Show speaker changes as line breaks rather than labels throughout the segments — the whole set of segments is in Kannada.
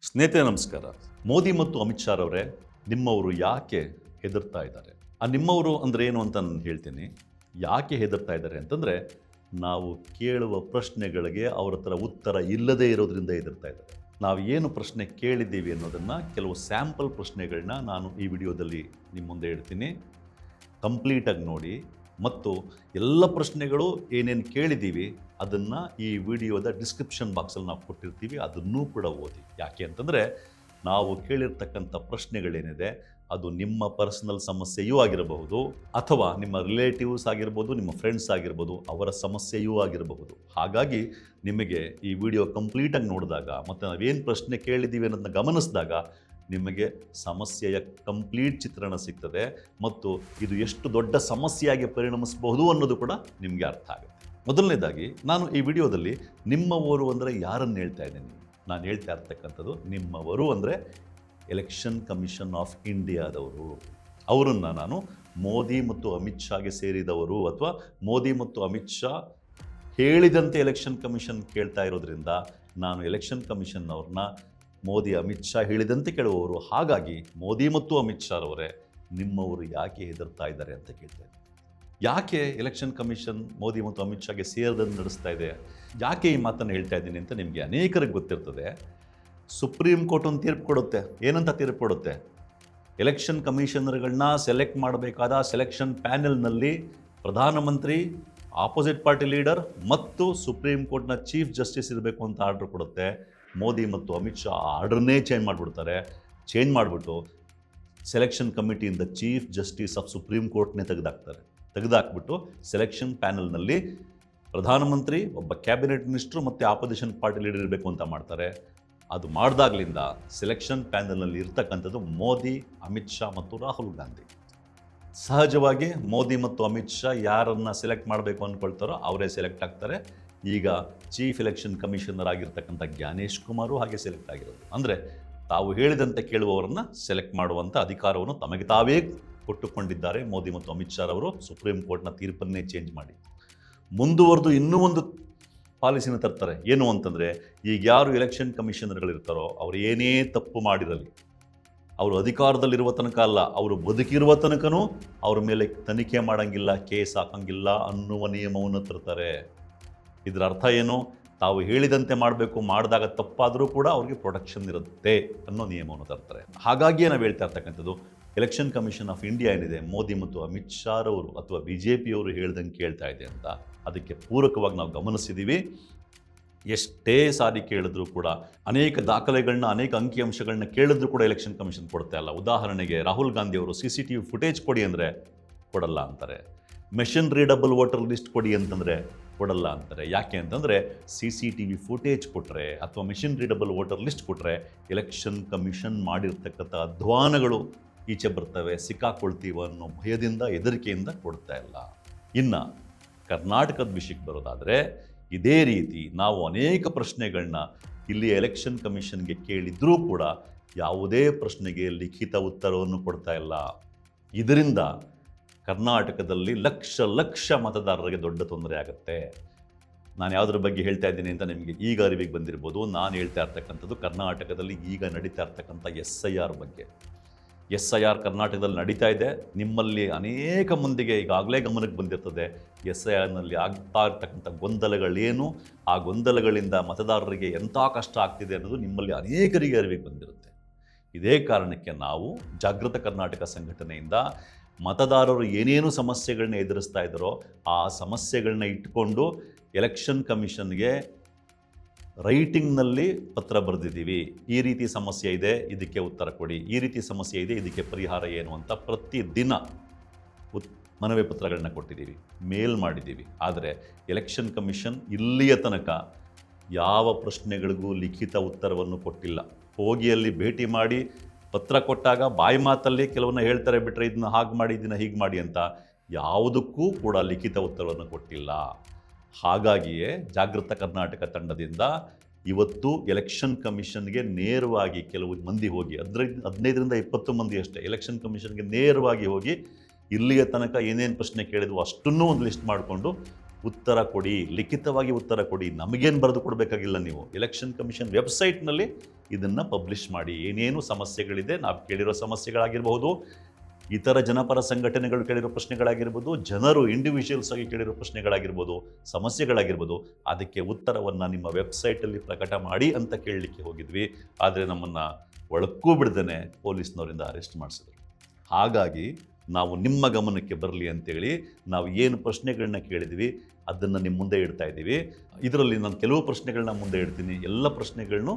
ಸ್ನೇಹಿತರೆ ನಮಸ್ಕಾರ. ಮೋದಿ ಮತ್ತು ಅಮಿತ್ ಶಾ ಅವರೇ, ನಿಮ್ಮವರು ಯಾಕೆ ಹೆದರ್ತಾ ಇದ್ದಾರೆ? ಆ ನಿಮ್ಮವರು ಅಂದರೆ ಏನು ಅಂತ ನಾನು ಹೇಳ್ತೀನಿ. ಯಾಕೆ ಹೆದರ್ತಾ ಇದ್ದಾರೆ ಅಂತಂದರೆ, ನಾವು ಕೇಳುವ ಪ್ರಶ್ನೆಗಳಿಗೆ ಅವ್ರ ಹತ್ರ ಉತ್ತರ ಇಲ್ಲದೇ ಇರೋದ್ರಿಂದ ಹೆದರ್ತಾ ಇದ್ದಾರೆ. ನಾವು ಏನು ಪ್ರಶ್ನೆ ಕೇಳಿದ್ದೀವಿ ಅನ್ನೋದನ್ನು, ಕೆಲವು ಸ್ಯಾಂಪಲ್ ಪ್ರಶ್ನೆಗಳನ್ನ ನಾನು ಈ ವಿಡಿಯೋದಲ್ಲಿ ನಿಮ್ಮ ಮುಂದೆ ಇಡ್ತೀನಿ. ಕಂಪ್ಲೀಟಾಗಿ ನೋಡಿ ಮತ್ತು ಎಲ್ಲ ಪ್ರಶ್ನೆಗಳು ಏನೇನು ಕೇಳಿದ್ದೀವಿ ಅದನ್ನು ಈ ವಿಡಿಯೋದ ಡಿಸ್ಕ್ರಿಪ್ಷನ್ ಬಾಕ್ಸಲ್ಲಿ ನಾವು ಕೊಟ್ಟಿರ್ತೀವಿ, ಅದನ್ನೂ ಕೂಡ ಓದಿ. ಯಾಕೆ ಅಂತಂದರೆ, ನಾವು ಕೇಳಿರ್ತಕ್ಕಂಥ ಪ್ರಶ್ನೆಗಳೇನಿದೆ ಅದು ನಿಮ್ಮ ಪರ್ಸನಲ್ ಸಮಸ್ಯೆಯೂ ಆಗಿರಬಹುದು, ಅಥವಾ ನಿಮ್ಮ ರಿಲೇಟಿವ್ಸ್ ಆಗಿರ್ಬೋದು, ನಿಮ್ಮ ಫ್ರೆಂಡ್ಸ್ ಆಗಿರ್ಬೋದು, ಅವರ ಸಮಸ್ಯೆಯೂ ಆಗಿರಬಹುದು. ಹಾಗಾಗಿ ನಿಮಗೆ ಈ ವಿಡಿಯೋ ಕಂಪ್ಲೀಟಾಗಿ ನೋಡಿದಾಗ ಮತ್ತು ನಾವೇನು ಪ್ರಶ್ನೆ ಕೇಳಿದ್ದೀವಿ ಅನ್ನೋದನ್ನ ಗಮನಿಸಿದಾಗ ನಿಮಗೆ ಸಮಸ್ಯೆಯ ಕಂಪ್ಲೀಟ್ ಚಿತ್ರಣ ಸಿಗ್ತದೆ ಮತ್ತು ಇದು ಎಷ್ಟು ದೊಡ್ಡ ಸಮಸ್ಯೆಯಾಗಿ ಪರಿಣಮಿಸಬಹುದು ಅನ್ನೋದು ಕೂಡ ನಿಮಗೆ ಅರ್ಥ ಆಗುತ್ತೆ. ಮೊದಲನೇದಾಗಿ, ನಾನು ಈ ವಿಡಿಯೋದಲ್ಲಿ ನಿಮ್ಮವರು ಅಂದರೆ ಯಾರನ್ನು ಹೇಳ್ತಾ ಇದ್ದೀನಿ? ನಾನು ಹೇಳ್ತಾ ಇರ್ತಕ್ಕಂಥದ್ದು ನಿಮ್ಮವರು ಅಂದರೆ ಎಲೆಕ್ಷನ್ ಕಮಿಷನ್ ಆಫ್ ಇಂಡಿಯಾದವರು. ಅವರನ್ನು ನಾನು ಮೋದಿ ಮತ್ತು ಅಮಿತ್ ಶಾಗೆ ಸೇರಿದವರು, ಅಥವಾ ಮೋದಿ ಮತ್ತು ಅಮಿತ್ ಶಾ ಹೇಳಿದಂತೆ ಎಲೆಕ್ಷನ್ ಕಮಿಷನ್ ಕೇಳ್ತಾ ಇರೋದ್ರಿಂದ ನಾನು ಎಲೆಕ್ಷನ್ ಕಮಿಷನ್ ಅವ್ರನ್ನ ಮೋದಿ ಅಮಿತ್ ಶಾ ಹೇಳಿದಂತೆ ಕೇಳುವವರು. ಹಾಗಾಗಿ ಮೋದಿ ಮತ್ತು ಅಮಿತ್ ಶಾ ಅವರೇ, ನಿಮ್ಮವರು ಯಾಕೆ ಹೆದರ್ತಾ ಇದ್ದಾರೆ ಅಂತ ಕೇಳ್ತಾ ಇದ್ದೀನಿ. ಯಾಕೆ ಎಲೆಕ್ಷನ್ ಕಮಿಷನ್ ಮೋದಿ ಮತ್ತು ಅಮಿತ್ ಶಾಗೆ ಸೇರಿದಂತೆ ನಡೆಸ್ತಾ ಇದೆ? ಯಾಕೆ ಈ ಮಾತನ್ನು ಹೇಳ್ತಾ ಇದ್ದೀನಿ ಅಂತ ನಿಮಗೆ ಅನೇಕರಿಗೆ ಗೊತ್ತಿರ್ತದೆ. ಸುಪ್ರೀಂ ಕೋರ್ಟ್ ಒಂದು ತೀರ್ಪು ಕೊಡುತ್ತೆ. ಏನಂತ ತೀರ್ಪು ಕೊಡುತ್ತೆ? ಎಲೆಕ್ಷನ್ ಕಮಿಷನರ್ಗಳನ್ನ ಸೆಲೆಕ್ಟ್ ಮಾಡಬೇಕಾದ ಸೆಲೆಕ್ಷನ್ ಪ್ಯಾನೆಲ್ನಲ್ಲಿ ಪ್ರಧಾನಮಂತ್ರಿ, ಆಪೋಸಿಟ್ ಪಾರ್ಟಿ ಲೀಡರ್ ಮತ್ತು ಸುಪ್ರೀಂ ಕೋರ್ಟ್ನ ಚೀಫ್ ಜಸ್ಟಿಸ್ ಇರಬೇಕು ಅಂತ ಆರ್ಡರ್ ಕೊಡುತ್ತೆ. ಮೋದಿ ಮತ್ತು ಅಮಿತ್ ಶಾ ಆ ಆರ್ಡರ್ನೇ ಚೇಂಜ್ ಮಾಡಿಬಿಡ್ತಾರೆ. ಚೇಂಜ್ ಮಾಡಿಬಿಟ್ಟು ಸೆಲೆಕ್ಷನ್ ಕಮಿಟಿಯಿಂದ ಚೀಫ್ ಜಸ್ಟಿಸ್ ಆಫ್ ಸುಪ್ರೀಂ ಕೋರ್ಟ್ನೇ ತೆಗೆದುಹಾಕ್ಬಿಟ್ಟು ಸೆಲೆಕ್ಷನ್ ಪ್ಯಾನಲ್ನಲ್ಲಿ ಪ್ರಧಾನಮಂತ್ರಿ, ಒಬ್ಬ ಕ್ಯಾಬಿನೆಟ್ ಮಿನಿಸ್ಟ್ರು ಮತ್ತು ಆಪೋಸಿಷನ್ ಪಾರ್ಟಿ ಲೀಡರ್ ಇರಬೇಕು ಅಂತ ಮಾಡ್ತಾರೆ. ಅದು ಮಾಡಿದಾಗಲಿಂದ ಸೆಲೆಕ್ಷನ್ ಪ್ಯಾನಲ್ನಲ್ಲಿ ಇರ್ತಕ್ಕಂಥದ್ದು ಮೋದಿ, ಅಮಿತ್ ಶಾ ಮತ್ತು ರಾಹುಲ್ ಗಾಂಧಿ. ಸಹಜವಾಗಿ ಮೋದಿ ಮತ್ತು ಅಮಿತ್ ಶಾ ಯಾರನ್ನು ಸೆಲೆಕ್ಟ್ ಮಾಡಬೇಕು ಅಂದ್ಕೊಳ್ತಾರೋ ಅವರೇ ಸೆಲೆಕ್ಟ್ ಆಗ್ತಾರೆ. ಈಗ ಚೀಫ್ ಎಲೆಕ್ಷನ್ ಕಮಿಷನರ್ ಆಗಿರ್ತಕ್ಕಂಥ ಜ್ಞಾನೇಶ್ ಕುಮಾರು ಹಾಗೆ ಸೆಲೆಕ್ಟ್ ಆಗಿರೋದು. ಅಂದರೆ ತಾವು ಹೇಳಿದಂತೆ ಕೇಳುವವರನ್ನು ಸೆಲೆಕ್ಟ್ ಮಾಡುವಂಥ ಅಧಿಕಾರವನ್ನು ತಮಗೆ ತಾವೇ ಕೊಟ್ಟುಕೊಂಡಿದ್ದಾರೆ ಮೋದಿ ಮತ್ತು ಅಮಿತ್ ಶಾ ಅವರು, ಸುಪ್ರೀಂ ಕೋರ್ಟ್ನ ತೀರ್ಪನ್ನೇ ಚೇಂಜ್ ಮಾಡಿ. ಮುಂದುವರೆದು ಇನ್ನೂ ಒಂದು ಪಾಲಿಸಿನ ತರ್ತಾರೆ. ಏನು ಅಂತಂದರೆ, ಈಗ ಯಾರು ಎಲೆಕ್ಷನ್ ಕಮಿಷನರ್ಗಳಿರ್ತಾರೋ ಅವರು ಏನೇ ತಪ್ಪು ಮಾಡಿರಲಿ, ಅವರು ಅಧಿಕಾರದಲ್ಲಿರುವ ತನಕ ಅಲ್ಲ, ಅವರು ಬದುಕಿರುವ ತನಕನೂ ಅವ್ರ ಮೇಲೆ ತನಿಖೆ ಮಾಡೋಂಗಿಲ್ಲ, ಕೇಸ್ ಹಾಕೋಂಗಿಲ್ಲ ಅನ್ನುವ ನಿಯಮವನ್ನು ತರ್ತಾರೆ. ಇದರ ಅರ್ಥ ಏನು? ತಾವು ಹೇಳಿದಂತೆ ಮಾಡಬೇಕು, ಮಾಡಿದಾಗ ತಪ್ಪಾದರೂ ಕೂಡ ಅವ್ರಿಗೆ ಪ್ರೊಟೆಕ್ಷನ್ ಇರುತ್ತೆ ಅನ್ನೋ ನಿಯಮವನ್ನು ತರ್ತಾರೆ. ಹಾಗಾಗಿಯೇ ನಾವು ಹೇಳ್ತಾ ಇರ್ತಕ್ಕಂಥದ್ದು, ಎಲೆಕ್ಷನ್ ಕಮಿಷನ್ ಆಫ್ ಇಂಡಿಯಾ ಏನಿದೆ, ಮೋದಿ ಮತ್ತು ಅಮಿತ್ ಶಾ ಅವರು ಅಥವಾ BJP ಅವರು ಹೇಳ್ದಂಗೆ ಕೇಳ್ತಾ ಇದೆ ಅಂತ, ಅದಕ್ಕೆ ಪೂರಕವಾಗಿ ನಾವು ಗಮನಿಸಿದ್ದೀವಿ. ಎಷ್ಟೇ ಸಾರಿ ಕೇಳಿದ್ರು ಕೂಡ, ಅನೇಕ ದಾಖಲೆಗಳನ್ನ, ಅನೇಕ ಅಂಕಿಅಂಶಗಳನ್ನ ಕೇಳಿದ್ರು ಕೂಡ ಎಲೆಕ್ಷನ್ ಕಮಿಷನ್ ಕೊಡ್ತಾ ಇಲ್ಲ. ಉದಾಹರಣೆಗೆ ರಾಹುಲ್ ಗಾಂಧಿ ಅವರು CCTV ಫುಟೇಜ್ ಕೊಡಿ ಅಂದರೆ ಕೊಡಲ್ಲ ಅಂತಾರೆ. ಮೆಷಿನ್ ರೀಡಬಲ್ ವೋಟರ್ ಲಿಸ್ಟ್ ಕೊಡಿ ಅಂತಂದರೆ ಕೊಡಲ್ಲ ಅಂತಾರೆ. ಯಾಕೆ ಅಂತಂದರೆ, CCTV ಫುಟೇಜ್ ಕೊಟ್ಟರೆ ಅಥವಾ ಮೆಷಿನ್ ರೀಡಬಲ್ ವೋಟರ್ ಲಿಸ್ಟ್ ಕೊಟ್ಟರೆ ಎಲೆಕ್ಷನ್ ಕಮಿಷನ್ ಮಾಡಿರ್ತಕ್ಕಂಥ ಅಧ್ವಾನಗಳು ಈಚೆ ಬರ್ತವೆ, ಸಿಕ್ಕಾಕೊಳ್ತೀವಿ ಅನ್ನೋ ಭಯದಿಂದ, ಹೆದರಿಕೆಯಿಂದ ಕೊಡ್ತಾ ಇಲ್ಲ. ಇನ್ನು ಕರ್ನಾಟಕದ ವಿಷಯಕ್ಕೆ ಬರೋದಾದರೆ, ಇದೇ ರೀತಿ ನಾವು ಅನೇಕ ಪ್ರಶ್ನೆಗಳನ್ನ ಇಲ್ಲಿ ಎಲೆಕ್ಷನ್ ಕಮಿಷನ್ಗೆ ಕೇಳಿದ್ರೂ ಕೂಡ ಯಾವುದೇ ಪ್ರಶ್ನೆಗೆ ಲಿಖಿತ ಉತ್ತರವನ್ನು ಕೊಡ್ತಾ ಇಲ್ಲ. ಇದರಿಂದ ಕರ್ನಾಟಕದಲ್ಲಿ ಲಕ್ಷ ಮತದಾರರಿಗೆ ದೊಡ್ಡ ತೊಂದರೆ ಆಗುತ್ತೆ. ನಾನು ಯಾವುದ್ರ ಬಗ್ಗೆ ಹೇಳ್ತಾ ಇದ್ದೀನಿ ಅಂತ ನಿಮಗೆ ಈಗ ಅರಿವಿಗೆ ಬಂದಿರ್ಬೋದು. ನಾನು ಹೇಳ್ತಾ ಇರ್ತಕ್ಕಂಥದ್ದು ಕರ್ನಾಟಕದಲ್ಲಿ ಈಗ ನಡೀತಾ ಇರ್ತಕ್ಕಂಥ SIR ಬಗ್ಗೆ. SIR ಕರ್ನಾಟಕದಲ್ಲಿ ನಡೀತಾ ಇದೆ. ನಿಮ್ಮಲ್ಲಿ ಅನೇಕ ಮಂದಿಗೆ ಈಗಾಗಲೇ ಗಮನಕ್ಕೆ ಬಂದಿರ್ತದೆ SIRನಲ್ಲಿ ಆಗ್ತಾ ಇರ್ತಕ್ಕಂಥ ಗೊಂದಲಗಳೇನು, ಆ ಗೊಂದಲಗಳಿಂದ ಮತದಾರರಿಗೆ ಎಂಥ ಕಷ್ಟ ಆಗ್ತಿದೆ ಅನ್ನೋದು ನಿಮ್ಮಲ್ಲಿ ಅನೇಕರಿಗೆ ಅರಿವಿಗೆ ಬಂದಿರುತ್ತೆ. ಇದೇ ಕಾರಣಕ್ಕೆ ನಾವು ಜಾಗೃತ ಕರ್ನಾಟಕ ಸಂಘಟನೆಯಿಂದ ಮತದಾರರು ಏನೇನು ಸಮಸ್ಯೆಗಳನ್ನ ಎದುರಿಸ್ತಾ ಇದ್ದಾರೋ ಆ ಸಮಸ್ಯೆಗಳನ್ನ ಇಟ್ಕೊಂಡು ಎಲೆಕ್ಷನ್ ಕಮಿಷನ್ಗೆ ರೈಟಿಂಗ್ನಲ್ಲಿ ಪತ್ರ ಬರೆದಿದ್ದೀವಿ. ಈ ರೀತಿ ಸಮಸ್ಯೆ ಇದೆ, ಇದಕ್ಕೆ ಉತ್ತರ ಕೊಡಿ, ಈ ರೀತಿ ಸಮಸ್ಯೆ ಇದೆ, ಇದಕ್ಕೆ ಪರಿಹಾರ ಏನು ಅಂತ ಪ್ರತಿದಿನ ಮನವಿ ಪತ್ರಗಳನ್ನ ಕೊಟ್ಟಿದ್ದೀವಿ, ಮೇಲ್ ಮಾಡಿದ್ದೀವಿ. ಆದರೆ ಎಲೆಕ್ಷನ್ ಕಮಿಷನ್ ಇಲ್ಲಿಯ ತನಕ ಯಾವ ಪ್ರಶ್ನೆಗಳಿಗೂ ಲಿಖಿತ ಉತ್ತರವನ್ನು ಕೊಟ್ಟಿಲ್ಲ. ಹೋಗಿ ಅಲ್ಲಿ ಭೇಟಿ ಮಾಡಿ ಪತ್ರ ಕೊಟ್ಟಾಗ ಬಾಯಿ ಮಾತಲ್ಲಿ ಕೆಲವನ್ನ ಹೇಳ್ತಾರೆ ಬಿಟ್ಟರೆ, ಇದನ್ನ ಹಾಗೆ ಮಾಡಿ, ಇದನ್ನು ಹೀಗೆ ಮಾಡಿ ಅಂತ ಯಾವುದಕ್ಕೂ ಕೂಡ ಲಿಖಿತ ಉತ್ತರವನ್ನು ಕೊಟ್ಟಿಲ್ಲ. ಹಾಗಾಗಿಯೇ ಜಾಗೃತ ಕರ್ನಾಟಕ ತಂಡದಿಂದ ಇವತ್ತು ಎಲೆಕ್ಷನ್ ಕಮಿಷನ್ಗೆ ನೇರವಾಗಿ ಕೆಲವು ಮಂದಿ ಹೋಗಿ 15ರಿಂದ 20 ಮಂದಿ ಅಷ್ಟೇ ಎಲೆಕ್ಷನ್ ಕಮಿಷನ್ಗೆ ನೇರವಾಗಿ ಹೋಗಿ ಇಲ್ಲಿಯ ತನಕ ಏನೇನು ಪ್ರಶ್ನೆ ಕೇಳಿದ್ವು ಅಷ್ಟನ್ನೂ ಒಂದು ಲಿಸ್ಟ್ ಮಾಡಿಕೊಂಡು ಉತ್ತರ ಕೊಡಿ, ಲಿಖಿತವಾಗಿ ಉತ್ತರ ಕೊಡಿ. ನಮಗೇನು ಬರೆದು ಕೊಡಬೇಕಾಗಿಲ್ಲ. ನೀವು ಎಲೆಕ್ಷನ್ ಕಮಿಷನ್ ವೆಬ್ಸೈಟ್ನಲ್ಲಿ ಇದನ್ನು ಪಬ್ಲಿಷ್ ಮಾಡಿ. ಏನೇನು ಸಮಸ್ಯೆಗಳಿದೆ, ನಾವು ಕೇಳಿರೋ ಸಮಸ್ಯೆಗಳಾಗಿರ್ಬೋದು, ಇತರ ಜನಪರ ಸಂಘಟನೆಗಳು ಕೇಳಿರೋ ಪ್ರಶ್ನೆಗಳಾಗಿರ್ಬೋದು, ಜನರು ಇಂಡಿವಿಜುವಲ್ಸ್ ಆಗಿ ಕೇಳಿರೋ ಪ್ರಶ್ನೆಗಳಾಗಿರ್ಬೋದು, ಸಮಸ್ಯೆಗಳಾಗಿರ್ಬೋದು, ಅದಕ್ಕೆ ಉತ್ತರವನ್ನು ನಿಮ್ಮ ವೆಬ್ಸೈಟಲ್ಲಿ ಪ್ರಕಟ ಮಾಡಿ ಅಂತ ಕೇಳಲಿಕ್ಕೆ ಹೋಗಿದ್ವಿ. ಆದರೆ ನಮ್ಮನ್ನು ಒಳಕ್ಕೂ ಬಿಡ್ದೇ ಪೊಲೀಸ್ನವರಿಂದ ಅರೆಸ್ಟ್ ಮಾಡಿಸಿದ್ರು. ಹಾಗಾಗಿ ನಾವು ನಿಮ್ಮ ಗಮನಕ್ಕೆ ಬರಲಿ ಅಂತೇಳಿ ನಾವು ಏನು ಪ್ರಶ್ನೆಗಳನ್ನ ಕೇಳಿದ್ವಿ ಅದನ್ನು ನಿಮ್ಮ ಮುಂದೆ ಇಡ್ತಾ ಇದ್ದೀವಿ. ಇದರಲ್ಲಿ ನಾನು ಕೆಲವು ಪ್ರಶ್ನೆಗಳನ್ನ ಮುಂದೆ ಇಡ್ತೀನಿ. ಎಲ್ಲ ಪ್ರಶ್ನೆಗಳನ್ನು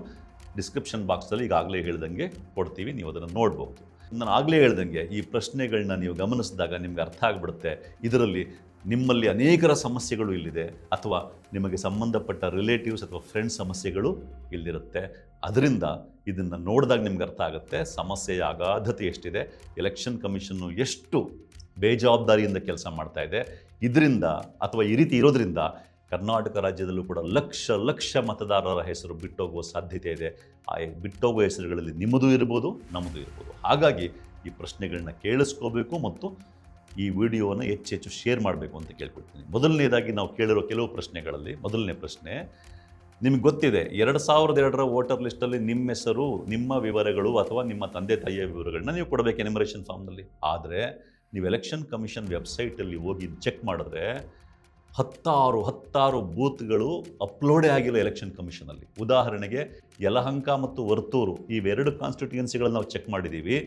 ಡಿಸ್ಕ್ರಿಪ್ಷನ್ ಬಾಕ್ಸಲ್ಲಿ ಈಗಾಗಲೇ ಹೇಳ್ದಂಗೆ ಕೊಡ್ತೀವಿ, ನೀವು ಅದನ್ನು ನೋಡ್ಬೋದು. ನಾನು ಆಗಲೇ ಹೇಳ್ದಂಗೆ ಈ ಪ್ರಶ್ನೆಗಳನ್ನ ನೀವು ಗಮನಿಸಿದಾಗ ನಿಮ್ಗೆ ಅರ್ಥ ಆಗಿಬಿಡುತ್ತೆ, ಇದರಲ್ಲಿ ನಿಮ್ಮಲ್ಲಿ ಅನೇಕರ ಸಮಸ್ಯೆಗಳು ಇಲ್ಲಿದೆ, ಅಥವಾ ನಿಮಗೆ ಸಂಬಂಧಪಟ್ಟ ರಿಲೇಟಿವ್ಸ್ ಅಥವಾ ಫ್ರೆಂಡ್ಸ್ ಸಮಸ್ಯೆಗಳು ಇಲ್ಲಿರುತ್ತೆ. ಅದರಿಂದ ಇದನ್ನು ನೋಡಿದಾಗ ನಿಮ್ಗೆ ಅರ್ಥ ಆಗುತ್ತೆ ಸಮಸ್ಯೆಯ ಅಗಾಧತೆ ಎಷ್ಟಿದೆ, ಎಲೆಕ್ಷನ್ ಕಮಿಷನ್ನು ಎಷ್ಟು ಬೇಜವಾಬ್ದಾರಿಯಿಂದ ಕೆಲಸ ಮಾಡ್ತಾ ಇದೆ. ಇದರಿಂದ ಅಥವಾ ಈ ರೀತಿ ಇರೋದ್ರಿಂದ ಕರ್ನಾಟಕ ರಾಜ್ಯದಲ್ಲೂ ಕೂಡ ಲಕ್ಷ ಲಕ್ಷ ಮತದಾರರ ಹೆಸರು ಬಿಟ್ಟೋಗುವ ಸಾಧ್ಯತೆ ಇದೆ. ಆ ಬಿಟ್ಟೋಗುವ ಹೆಸರುಗಳಲ್ಲಿ ನಿಮ್ಮದು ಇರ್ಬೋದು, ನಮ್ಮದು ಇರ್ಬೋದು. ಹಾಗಾಗಿ ಈ ಪ್ರಶ್ನೆಗಳನ್ನ ಕೇಳಿಸ್ಕೋಬೇಕು ಮತ್ತು ಈ ವಿಡಿಯೋವನ್ನು ಹೆಚ್ಚೆಚ್ಚು ಶೇರ್ ಮಾಡಬೇಕು ಅಂತ ಕೇಳ್ಕೊಳ್ತೀನಿ. ಮೊದಲನೇದಾಗಿ ನಾವು ಕೇಳಿರೋ ಕೆಲವು ಪ್ರಶ್ನೆಗಳಲ್ಲಿ ಮೊದಲನೇ ಪ್ರಶ್ನೆ, ನಿಮಗೆ ಗೊತ್ತಿದೆ 2002ರ ವೋಟರ್ ಲಿಸ್ಟಲ್ಲಿ ನಿಮ್ಮ ಹೆಸರು, ನಿಮ್ಮ ವಿವರಗಳು ಅಥವಾ ನಿಮ್ಮ ತಂದೆ ತಾಯಿಯ ವಿವರಗಳನ್ನ ನೀವು ಕೊಡಬೇಕು ಎನಿಮರೇಷನ್ ಫಾರ್ಮ್ನಲ್ಲಿ. ಆದರೆ ನೀವು ಎಲೆಕ್ಷನ್ ಕಮಿಷನ್ ವೆಬ್ಸೈಟಲ್ಲಿ ಹೋಗಿ ಚೆಕ್ ಮಾಡಿದ್ರೆ ಹತ್ತಾರು ಬೂತ್ಗಳು ಅಪ್ಲೋಡೇ ಆಗಿಲ್ಲ ಎಲೆಕ್ಷನ್ ಕಮಿಷನಲ್ಲಿ. ಉದಾಹರಣೆಗೆ ಯಲಹಂಕ ಮತ್ತು ವರ್ತೂರು ಇವೆರಡು ಕಾನ್ಸ್ಟಿಟ್ಯೂಯೆನ್ಸಿಗಳನ್ನು ನಾವು ಚೆಕ್ ಮಾಡಿದ್ದೀವಿ.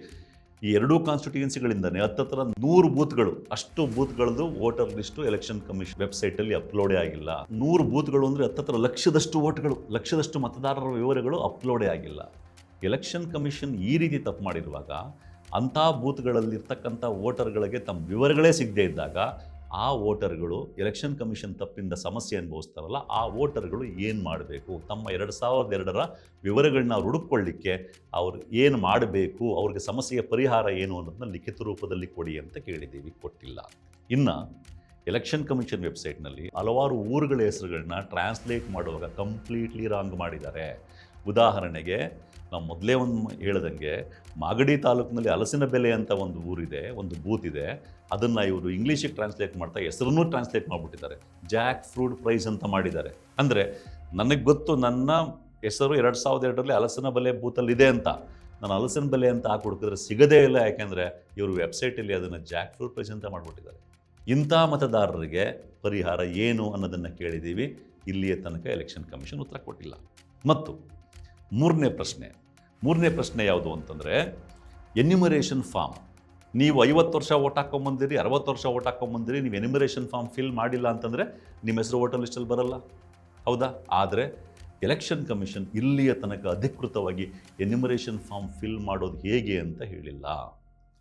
ಈ ಎರಡೂ ಕಾನ್ಸ್ಟಿಟ್ಯೂಯೆನ್ಸಿಗಳಿಂದನೇ ಹತ್ತತ್ರ 100 ಬೂತ್ಗಳು, ಅಷ್ಟು ಬೂತ್ಗಳದ್ದು ವೋಟರ್ ಲಿಸ್ಟು ಎಲೆಕ್ಷನ್ ಕಮಿಷನ್ ವೆಬ್ಸೈಟಲ್ಲಿ ಅಪ್ಲೋಡೇ ಆಗಿಲ್ಲ. 100 ಬೂತ್ಗಳು ಅಂದರೆ ಹತ್ತತ್ರ ಲಕ್ಷದಷ್ಟು ವೋಟ್ಗಳು, ಲಕ್ಷದಷ್ಟು ಮತದಾರರ ವಿವರಗಳು ಅಪ್ಲೋಡೇ ಆಗಿಲ್ಲ. ಎಲೆಕ್ಷನ್ ಕಮಿಷನ್ ಈ ರೀತಿ ತಪ್ಪು ಮಾಡಿರುವಾಗ, ಅಂಥ ಬೂತ್ಗಳಲ್ಲಿರ್ತಕ್ಕಂಥ ವೋಟರ್ಗಳಿಗೆ ತಮ್ಮ ವಿವರಗಳೇ ಸಿಗದೇ ಇದ್ದಾಗ ಆ ವೋಟರ್ಗಳು ಎಲೆಕ್ಷನ್ ಕಮಿಷನ್ ತಪ್ಪಿಂದ ಸಮಸ್ಯೆ ಅನುಭವಿಸ್ತಾರಲ್ಲ, ಆ ವೋಟರ್ಗಳು ಏನು ಮಾಡಬೇಕು, ತಮ್ಮ 2002ರ ವಿವರಗಳನ್ನ ಅವ್ರು ಹುಡುಕೊಳ್ಳಿಕ್ಕೆ ಅವ್ರು ಏನು ಮಾಡಬೇಕು, ಅವ್ರಿಗೆ ಸಮಸ್ಯೆಯ ಪರಿಹಾರ ಏನು ಅನ್ನೋದನ್ನ ಲಿಖಿತ ರೂಪದಲ್ಲಿ ಕೊಡಿ ಅಂತ ಕೇಳಿದ್ದೀವಿ, ಕೊಟ್ಟಿಲ್ಲ. ಇನ್ನು ಎಲೆಕ್ಷನ್ ಕಮಿಷನ್ ವೆಬ್ಸೈಟ್ನಲ್ಲಿ ಹಲವಾರು ಊರುಗಳ ಹೆಸರುಗಳನ್ನ ಟ್ರಾನ್ಸ್ಲೇಟ್ ಮಾಡುವಾಗ ಕಂಪ್ಲೀಟ್ಲಿ ರಾಂಗ್ ಮಾಡಿದ್ದಾರೆ. ಉದಾಹರಣೆಗೆ ನಾವು ಮೊದಲೇ ಹೇಳ್ದಂಗೆ ಮಾಗಡಿ ತಾಲೂಕಿನಲ್ಲಿ ಹಲಸಿನ ಬೆಲೆ ಅಂತ ಒಂದು ಊರಿದೆ, ಒಂದು ಬೂತ್ ಇದೆ. ಅದನ್ನು ಇವರು ಇಂಗ್ಲೀಷಿಗೆ ಟ್ರಾನ್ಸ್ಲೇಟ್ ಮಾಡ್ತಾ ಹೆಸರನ್ನೂ ಟ್ರಾನ್ಸ್ಲೇಟ್ ಮಾಡಿಬಿಟ್ಟಿದ್ದಾರೆ. ಜಾಕ್ ಫ್ರೂಟ್ ಪ್ರೈಸ್ ಅಂತ ಮಾಡಿದ್ದಾರೆ. ಅಂದರೆ ನನಗೆ ಗೊತ್ತು ನನ್ನ ಹೆಸರು 2002ರಲ್ಲಿ ಹಲಸಿನ ಬೆಲೆ ಬೂತಲ್ಲಿದೆ ಅಂತ, ನಾನು ಹಲಸಿನ ಬೆಲೆ ಅಂತ ಹಾಕಿ ಹುಡುಕಿದ್ರೆ ಸಿಗದೇ ಇಲ್ಲ. ಯಾಕೆಂದರೆ ಇವರು ವೆಬ್ಸೈಟಲ್ಲಿ ಅದನ್ನು ಜಾಕ್ ಫ್ರೂಟ್ ಪ್ರೈಸ್ ಅಂತ ಮಾಡಿಬಿಟ್ಟಿದ್ದಾರೆ. ಇಂಥ ಮತದಾರರಿಗೆ ಪರಿಹಾರ ಏನು ಅನ್ನೋದನ್ನು ಕೇಳಿದ್ದೀವಿ. ಇಲ್ಲಿಯ ತನಕ ಎಲೆಕ್ಷನ್ ಕಮಿಷನ್ ಉತ್ತರ ಕೊಟ್ಟಿಲ್ಲ. ಮತ್ತು ಮೂರನೇ ಪ್ರಶ್ನೆ ಯಾವುದು ಅಂತಂದರೆ, ಎನ್ಯುಮರೇಷನ್ ಫಾರ್ಮ್. ನೀವು 50 ವರ್ಷ ಓಟ್ ಹಾಕ್ಕೊಂಬಂದಿರಿ, 60 ವರ್ಷ ಓಟ್ ಹಾಕ್ಕೊಂಬಂದಿರಿ, ನೀವು ಎನ್ಯುಮರೇಷನ್ ಫಾರ್ಮ್ ಫಿಲ್ ಮಾಡಿಲ್ಲ ಅಂತಂದರೆ ನಿಮ್ಮ ಹೆಸರು ವೋಟರ್ ಲಿಸ್ಟಲ್ಲಿ ಬರಲ್ಲ, ಹೌದಾ? ಆದರೆ ಎಲೆಕ್ಷನ್ ಕಮಿಷನ್ ಇಲ್ಲಿಯ ತನಕ ಅಧಿಕೃತವಾಗಿ ಎನ್ಯುಮರೇಷನ್ ಫಾರ್ಮ್ ಫಿಲ್ ಮಾಡೋದು ಹೇಗೆ ಅಂತ ಹೇಳಿಲ್ಲ.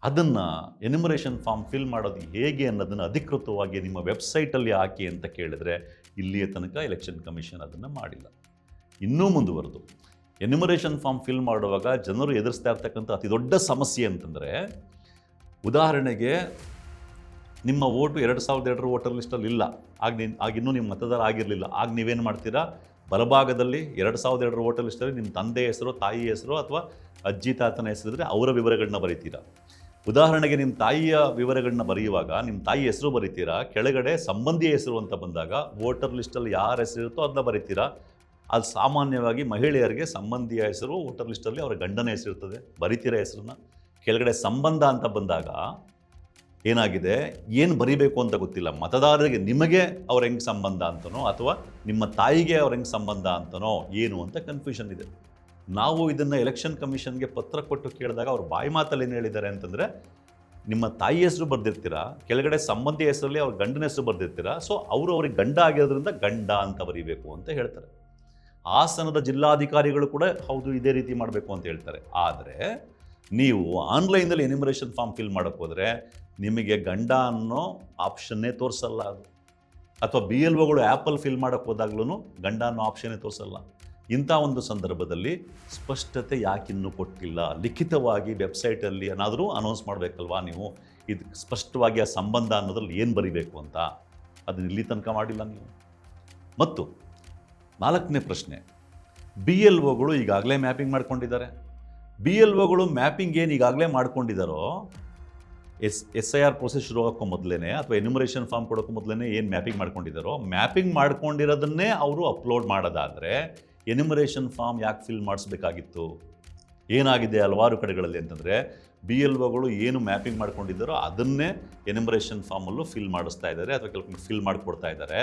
ಅದನ್ನು ಎನ್ಯುಮರೇಷನ್ ಫಾರ್ಮ್ ಫಿಲ್ ಮಾಡೋದು ಹೇಗೆ ಅನ್ನೋದನ್ನು ಅಧಿಕೃತವಾಗಿ ನಿಮ್ಮ ವೆಬ್ಸೈಟಲ್ಲಿ ಹಾಕಿ ಅಂತ ಕೇಳಿದ್ರೆ ಇಲ್ಲಿಯ ತನಕ ಎಲೆಕ್ಷನ್ ಕಮಿಷನ್ ಅದನ್ನು ಮಾಡಿಲ್ಲ. ಇನ್ನೂ ಮುಂದುವರೆದು ಎನ್ಯುಮರೇಷನ್ ಫಾರ್ಮ್ ಫಿಲ್ ಮಾಡುವಾಗ ಜನರು ಎದುರಿಸ್ತಾ ಇರ್ತಕ್ಕಂಥ ಅತಿ ದೊಡ್ಡ ಸಮಸ್ಯೆ ಅಂತಂದರೆ, ಉದಾಹರಣೆಗೆ ನಿಮ್ಮ ವೋಟು 2002ರ ವೋಟರ್ ಲಿಸ್ಟಲ್ಲಿ ಇಲ್ಲ, ಆಗಿನ್ನೂ ನಿಮ್ಮ ಮತದಾರ ಆಗಿರಲಿಲ್ಲ. ಆಗ ನೀವೇನು ಮಾಡ್ತೀರಾ, ಬಲಭಾಗದಲ್ಲಿ 2002ರ ವೋಟರ್ ಲಿಸ್ಟಲ್ಲಿ ನಿಮ್ಮ ತಂದೆ ಹೆಸರು, ತಾಯಿ ಹೆಸರು ಅಥವಾ ಅಜ್ಜಿ ತಾತನ ಹೆಸರಿದ್ರೆ ಅವರ ವಿವರಗಳನ್ನ ಬರೀತೀರಾ. ಉದಾಹರಣೆಗೆ ನಿಮ್ಮ ತಾಯಿಯ ವಿವರಗಳನ್ನ ಬರೆಯುವಾಗ ನಿಮ್ಮ ತಾಯಿ ಹೆಸರು ಬರೀತೀರಾ, ಕೆಳಗಡೆ ಸಂಬಂಧಿಯ ಹೆಸರು ಅಂತ ಬಂದಾಗ ವೋಟರ್ ಲಿಸ್ಟಲ್ಲಿ ಯಾರ ಹೆಸರು ಇರುತ್ತೋ ಅದನ್ನ ಬರೀತೀರಾ. ಅದು ಸಾಮಾನ್ಯವಾಗಿ ಮಹಿಳೆಯರಿಗೆ ಸಂಬಂಧಿಯ ಹೆಸರು ವೋಟರ್ ಲಿಸ್ಟಲ್ಲಿ ಅವರ ಗಂಡನ ಹೆಸರು ಇರ್ತದೆ, ಬರೀತೀರಾ ಹೆಸರನ್ನ. ಕೆಳಗಡೆ ಸಂಬಂಧ ಅಂತ ಬಂದಾಗ ಏನಾಗಿದೆ, ಏನು ಬರೀಬೇಕು ಅಂತ ಗೊತ್ತಿಲ್ಲ ಮತದಾರರಿಗೆ. ನಿಮಗೆ ಅವ್ರ ಹೆಂಗೆ ಸಂಬಂಧ ಅಂತನೋ ಅಥವಾ ನಿಮ್ಮ ತಾಯಿಗೆ ಅವ್ರ ಹೆಂಗೆ ಸಂಬಂಧ ಅಂತನೋ ಏನು ಅಂತ ಕನ್ಫ್ಯೂಷನ್ ಇದೆ. ನಾವು ಇದನ್ನು ಎಲೆಕ್ಷನ್ ಕಮಿಷನ್ಗೆ ಪತ್ರ ಕೊಟ್ಟು ಕೇಳಿದಾಗ ಅವ್ರ ಬಾಯಿ ಮಾತಲ್ಲಿ ಏನು ಹೇಳಿದ್ದಾರೆ ಅಂತಂದರೆ, ನಿಮ್ಮ ತಾಯಿ ಹೆಸರು ಬರೆದಿರ್ತೀರಾ, ಕೆಳಗಡೆ ಸಂಬಂಧಿ ಹೆಸರಲ್ಲಿ ಅವ್ರ ಗಂಡನ ಹೆಸರು ಬರೆದಿರ್ತೀರಾ, ಸೊ ಅವ್ರಿಗೆ ಗಂಡ ಆಗಿರೋದ್ರಿಂದ ಗಂಡ ಅಂತ ಬರೀಬೇಕು ಅಂತ ಹೇಳ್ತಾರೆ. ಹಾಸನದ ಜಿಲ್ಲಾಧಿಕಾರಿಗಳು ಕೂಡ ಹೌದು ಇದೇ ರೀತಿ ಮಾಡಬೇಕು ಅಂತ ಹೇಳ್ತಾರೆ. ಆದರೆ ನೀವು ಆನ್ಲೈನಲ್ಲಿ ಎನ್ಯುಮರೇಷನ್ ಫಾರ್ಮ್ ಫಿಲ್ ಮಾಡೋಕ್ಕೆ ಹೋದರೆ ನಿಮಗೆ ಗಂಡ ಅನ್ನೋ ಆಪ್ಷನ್ನೇ ತೋರಿಸಲ್ಲ ಅದು. ಅಥವಾ BLOಗಳು ಆ್ಯಪಲ್ಲಿ ಫಿಲ್ ಮಾಡೋಕ್ಕೆ ಹೋದಾಗ್ಲೂ ಗಂಡ ಅನ್ನೋ ಆಪ್ಷನ್ನೇ ತೋರಿಸಲ್ಲ. ಇಂಥ ಒಂದು ಸಂದರ್ಭದಲ್ಲಿ ಸ್ಪಷ್ಟತೆ ಯಾಕಿನ್ನೂ ಕೊಟ್ಟಿಲ್ಲ? ಲಿಖಿತವಾಗಿ ವೆಬ್ಸೈಟಲ್ಲಿ ಏನಾದರೂ ಅನೌನ್ಸ್ ಮಾಡಬೇಕಲ್ವಾ ನೀವು, ಇದು ಸ್ಪಷ್ಟವಾಗಿ ಆ ಸಂಬಂಧ ಅನ್ನೋದ್ರಲ್ಲಿ ಏನು ಬರೀಬೇಕು ಅಂತ. ಅದನ್ನ ಇಲ್ಲಿ ತನಕ ಮಾಡಿಲ್ಲ ನೀವು. ಮತ್ತು 4ನೇ ಪ್ರಶ್ನೆ, BLOಗಳು ಈಗಾಗಲೇ ಮ್ಯಾಪಿಂಗ್ ಮಾಡ್ಕೊಂಡಿದ್ದಾರೆ. BLOಗಳು ಮ್ಯಾಪಿಂಗ್ ಏನು ಈಗಾಗಲೇ ಮಾಡ್ಕೊಂಡಿದ್ದಾರೋ SIR ಪ್ರೋಸೆಸ್ ಶುರು ಆಗೋಕ್ಕೂ ಮೊದಲೇ ಅಥವಾ ಎನ್ಯುಮರೇಷನ್ ಫಾರ್ಮ್ ಕೊಡೋಕ್ಕೂ ಮೊದಲೇ ಏನು ಮ್ಯಾಪಿಂಗ್ ಮಾಡ್ಕೊಂಡಿದ್ದಾರೋ ಮ್ಯಾಪಿಂಗ್ ಮಾಡ್ಕೊಂಡಿರೋದನ್ನೇ ಅವರು ಅಪ್ಲೋಡ್ ಮಾಡೋದಾದರೆ ಎನ್ಯುಮರೇಷನ್ ಫಾರ್ಮ್ ಯಾಕೆ ಫಿಲ್ ಮಾಡಿಸ್ಬೇಕಾಗಿತ್ತು? ಏನಾಗಿದೆ ಹಲವಾರು ಕಡೆಗಳಲ್ಲಿ ಅಂತಂದರೆ BLOಗಳು ಏನು ಮ್ಯಾಪಿಂಗ್ ಮಾಡ್ಕೊಂಡಿದ್ದಾರೋ ಅದನ್ನೇ ಎನ್ಯುಮರೇಷನ್ ಫಾರ್ಮಲ್ಲೂ ಫಿಲ್ ಮಾಡಿಸ್ತಾ ಇದ್ದಾರೆ ಅಥವಾ ಕೆಲವೊಮ್ಮೆ ಫಿಲ್ ಮಾಡಿಕೊಡ್ತಾ ಇದ್ದಾರೆ.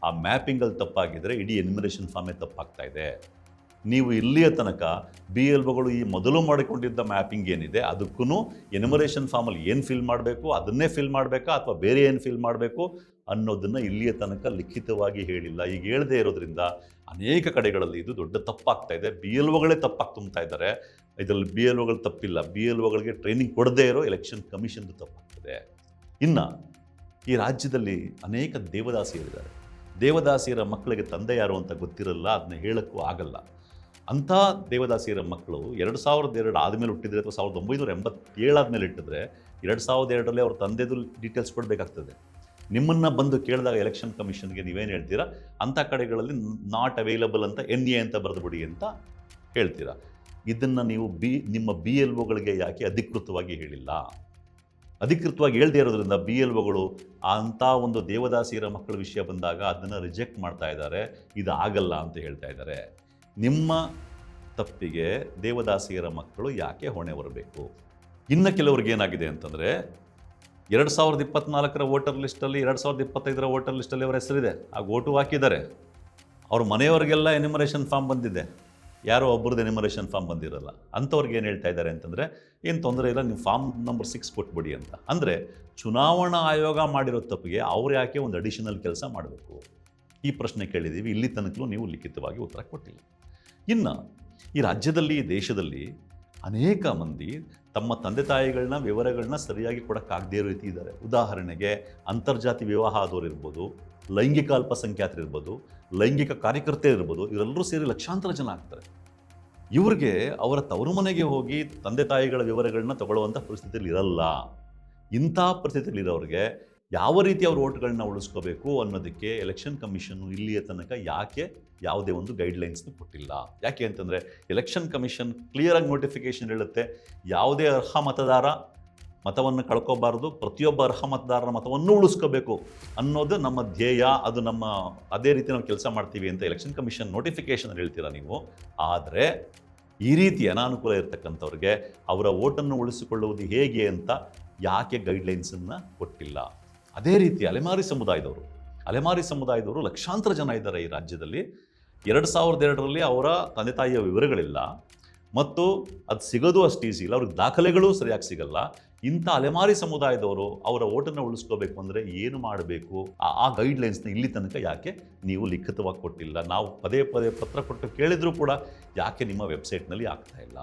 ಆ ಮ್ಯಾಪಿಂಗಲ್ಲಿ ತಪ್ಪಾಗಿದ್ದರೆ ಇಡೀ ಎನ್ಯುಮರೇಷನ್ ಫಾರ್ಮೇ ತಪ್ಪಾಗ್ತಾ ಇದೆ. ನೀವು ಇಲ್ಲಿಯ ತನಕ BLOಗಳು ಈ ಮೊದಲು ಮಾಡಿಕೊಂಡಿದ್ದ ಮ್ಯಾಪಿಂಗ್ ಏನಿದೆ ಅದಕ್ಕೂ ಎನ್ಯುಮರೇಷನ್ ಫಾರ್ಮಲ್ಲಿ ಏನು ಫಿಲ್ ಮಾಡಬೇಕು ಅದನ್ನೇ ಫಿಲ್ ಮಾಡಬೇಕಾ ಅಥವಾ ಬೇರೆ ಏನು ಫಿಲ್ ಮಾಡಬೇಕು ಅನ್ನೋದನ್ನು ಇಲ್ಲಿಯ ತನಕ ಲಿಖಿತವಾಗಿ ಹೇಳಿಲ್ಲ. ಈಗ ಹೇಳದೇ ಇರೋದ್ರಿಂದ ಅನೇಕ ಕಡೆಗಳಲ್ಲಿ ಇದು ದೊಡ್ಡ ತಪ್ಪಾಗ್ತಾ ಇದೆ. BLOಗಳೇ ತಪ್ಪಾಗಿ ತುಂಬ್ತಾ ಇದ್ದಾರೆ. ಇದರಲ್ಲಿ BLOಗಳು ತಪ್ಪಿಲ್ಲ, BLOಗಳಿಗೆ ಟ್ರೈನಿಂಗ್ ಕೊಡದೇ ಇರೋ ಎಲೆಕ್ಷನ್ ಕಮಿಷನ್ದು ತಪ್ಪಾಗ್ತದೆ. ಇನ್ನು ಈ ರಾಜ್ಯದಲ್ಲಿ ಅನೇಕ ದೇವದಾಸಿಯರಿದ್ದಾರೆ. ದೇವದಾಸಿಯರ ಮಕ್ಕಳಿಗೆ ತಂದೆ ಯಾರು ಅಂತ ಗೊತ್ತಿರಲ್ಲ, ಅದನ್ನ ಹೇಳೋಕ್ಕೂ ಆಗಲ್ಲ. ಅಂಥ ದೇವದಾಸಿಯರ ಮಕ್ಕಳು 2002 ಆದಮೇಲೆ ಹುಟ್ಟಿದರೆ ಅಥವಾ 1987 ಆದಮೇಲೆ ಇಟ್ಟಿದ್ರೆ 2002ರಲ್ಲಿ ಅವ್ರ ತಂದೆದು ಡೀಟೇಲ್ಸ್ ಕೊಡಬೇಕಾಗ್ತದೆ. ನಿಮ್ಮನ್ನು ಬಂದು ಕೇಳಿದಾಗ ಎಲೆಕ್ಷನ್ ಕಮಿಷನ್ಗೆ ನೀವೇನು ಹೇಳ್ತೀರಾ? ಅಂಥ ಕಡೆಗಳಲ್ಲಿ ನಾಟ್ ಅವೈಲಬಲ್ ಅಂತ NA ಅಂತ ಬರೆದುಬಿಡಿ ಅಂತ ಹೇಳ್ತೀರಾ. ಇದನ್ನು ನೀವು ನಿಮ್ಮ BLOಗಳಿಗೆ ಯಾಕೆ ಅಧಿಕೃತವಾಗಿ ಹೇಳಿಲ್ಲ? ಅಧಿಕೃತವಾಗಿ ಹೇಳದೇ ಇರೋದ್ರಿಂದ BLOಗಳು ಅಂಥ ಒಂದು ದೇವದಾಸಿಯರ ಮಕ್ಕಳ ವಿಷಯ ಬಂದಾಗ ಅದನ್ನು ರಿಜೆಕ್ಟ್ ಮಾಡ್ತಾ ಇದ್ದಾರೆ. ಇದು ಆಗಲ್ಲ ಅಂತ ಹೇಳ್ತಾ ಇದ್ದಾರೆ. ನಿಮ್ಮ ತಪ್ಪಿಗೆ ದೇವದಾಸಿಯರ ಮಕ್ಕಳು ಯಾಕೆ ಹೊಣೆ ಹೊರಬೇಕು? ಇನ್ನು ಕೆಲವ್ರಿಗೆ ಏನಾಗಿದೆ ಅಂತಂದರೆ 2024ರ ವೋಟರ್ ಲಿಸ್ಟಲ್ಲಿ 2025ರ ವೋಟರ್ ಲಿಸ್ಟಲ್ಲಿ ಅವರ ಹೆಸರಿದೆ, ಆಗ ಓಟು ಹಾಕಿದ್ದಾರೆ. ಅವ್ರ ಮನೆಯವರಿಗೆಲ್ಲ ಎನ್ಯುಮರೇಷನ್ ಫಾರ್ಮ್ ಬಂದಿದೆ, ಯಾರೋ ಒಬ್ಬರದ್ದು ಎನ್ಯುಮರೇಷನ್ ಫಾರ್ಮ್ ಬಂದಿರಲ್ಲ. ಅಂಥವ್ರಿಗೆ ಏನು ಹೇಳ್ತಾ ಇದ್ದಾರೆ ಅಂತಂದರೆ ಏನು ತೊಂದರೆ ಇಲ್ಲ, ನೀವು ಫಾರ್ಮ್ ನಂಬರ್ 6 ಕೊಟ್ಬಿಡಿ ಅಂತ. ಅಂದರೆ ಚುನಾವಣಾ ಆಯೋಗ ಮಾಡಿರೋ ತಪ್ಪಿಗೆ ಅವ್ರು ಯಾಕೆ ಒಂದು ಅಡಿಷನಲ್ ಕೆಲಸ ಮಾಡಬೇಕು? ಈ ಪ್ರಶ್ನೆ ಕೇಳಿದ್ದೀವಿ. ಇಲ್ಲಿ ತನಕಲೂ ನೀವು ಲಿಖಿತವಾಗಿ ಉತ್ತರ ಕೊಟ್ಟಿಲ್ಲ. ಇನ್ನು ಈ ರಾಜ್ಯದಲ್ಲಿ, ದೇಶದಲ್ಲಿ ಅನೇಕ ಮಂದಿ ತಮ್ಮ ತಂದೆ ತಾಯಿಗಳನ್ನ ವಿವರಗಳನ್ನ ಸರಿಯಾಗಿ ಕೊಡೋಕ್ಕಾಗದೇ ಇರೋ ರೀತಿ ಇದ್ದಾರೆ. ಉದಾಹರಣೆಗೆ ಅಂತರ್ಜಾತಿ ವಿವಾಹ ಆದವರು ಇರ್ಬೋದು, ಲೈಂಗಿಕ ಅಲ್ಪಸಂಖ್ಯಾತರಿರ್ಬೋದು, ಲೈಂಗಿಕ ಕಾರ್ಯಕರ್ತೆಯರಿರ್ಬೋದು, ಇವರೆಲ್ಲರೂ ಸೇರಿ ಲಕ್ಷಾಂತರ ಜನ ಆಗ್ತಾರೆ. ಇವ್ರಿಗೆ ಅವರ ತವರು ಮನೆಗೆ ಹೋಗಿ ತಂದೆ ತಾಯಿಗಳ ವಿವರಗಳನ್ನ ತಗೊಳ್ಳುವಂಥ ಪರಿಸ್ಥಿತಿಯಲ್ಲಿ ಇರಲ್ಲ. ಇಂಥ ಪರಿಸ್ಥಿತಿಯಲ್ಲಿರೋರಿಗೆ ಯಾವ ರೀತಿ ಅವ್ರ ಓಟ್ಗಳನ್ನ ಉಳಿಸ್ಕೋಬೇಕು ಅನ್ನೋದಕ್ಕೆ ಎಲೆಕ್ಷನ್ ಕಮಿಷನ್ನು ಇಲ್ಲಿಯ ತನಕ ಯಾಕೆ ಯಾವುದೇ ಒಂದು ಗೈಡ್ಲೈನ್ಸ್ನ ಕೊಟ್ಟಿಲ್ಲ? ಯಾಕೆ ಅಂತಂದರೆ ಎಲೆಕ್ಷನ್ ಕಮಿಷನ್ ಕ್ಲಿಯರಾಗಿ ನೋಟಿಫಿಕೇಷನ್ ಹೇಳುತ್ತೆ, ಯಾವುದೇ ಅರ್ಹ ಮತದಾರ ಮತವನ್ನು ಕಳ್ಕೋಬಾರ್ದು, ಪ್ರತಿಯೊಬ್ಬ ಅರ್ಹ ಮತದಾರರ ಮತವನ್ನು ಉಳಿಸ್ಕೋಬೇಕು ಅನ್ನೋದು ನಮ್ಮ ಧ್ಯೇಯ, ಅದು ನಮ್ಮ ಅದೇ ರೀತಿ ನಾವು ಕೆಲಸ ಮಾಡ್ತೀವಿ ಅಂತ ಎಲೆಕ್ಷನ್ ಕಮಿಷನ್ ನೋಟಿಫಿಕೇಷನ್ ಹೇಳ್ತೀರಾ ನೀವು. ಆದರೆ ಈ ರೀತಿ ಅನಾನುಕೂಲ ಇರತಕ್ಕಂಥವ್ರಿಗೆ ಅವರ ಓಟನ್ನು ಉಳಿಸಿಕೊಳ್ಳುವುದು ಹೇಗೆ ಅಂತ ಯಾಕೆ ಗೈಡ್ಲೈನ್ಸನ್ನು ಕೊಟ್ಟಿಲ್ಲ? ಅದೇ ರೀತಿ ಅಲೆಮಾರಿ ಸಮುದಾಯದವರು ಲಕ್ಷಾಂತರ ಜನ ಇದ್ದಾರೆ ಈ ರಾಜ್ಯದಲ್ಲಿ. 2002ರಲ್ಲಿ ಅವರ ತಂದೆ ತಾಯಿಯ ವಿವರಗಳಿಲ್ಲ ಮತ್ತು ಅದು ಸಿಗೋದು ಅಷ್ಟು ಈಸಿ ಇಲ್ಲ, ಅವ್ರಿಗೆ ದಾಖಲೆಗಳು ಸರಿಯಾಗಿ ಸಿಗಲ್ಲ. ಇಂಥ ಅಲೆಮಾರಿ ಸಮುದಾಯದವರು ಅವರ ಓಟನ್ನು ಉಳಿಸ್ಕೋಬೇಕು ಅಂದರೆ ಏನು ಮಾಡಬೇಕು? ಆ ಗೈಡ್ಲೈನ್ಸ್ನ ಇಲ್ಲಿ ತನಕ ಯಾಕೆ ನೀವು ಲಿಖಿತವಾಗಿ ಕೊಟ್ಟಿಲ್ಲ? ನಾವು ಪದೇ ಪದೇ ಪತ್ರ ಕೊಟ್ಟು ಕೇಳಿದರೂ ಕೂಡ ಯಾಕೆ ನಿಮ್ಮ ವೆಬ್ಸೈಟ್ನಲ್ಲಿ ಆಗ್ತಾ ಇಲ್ಲ?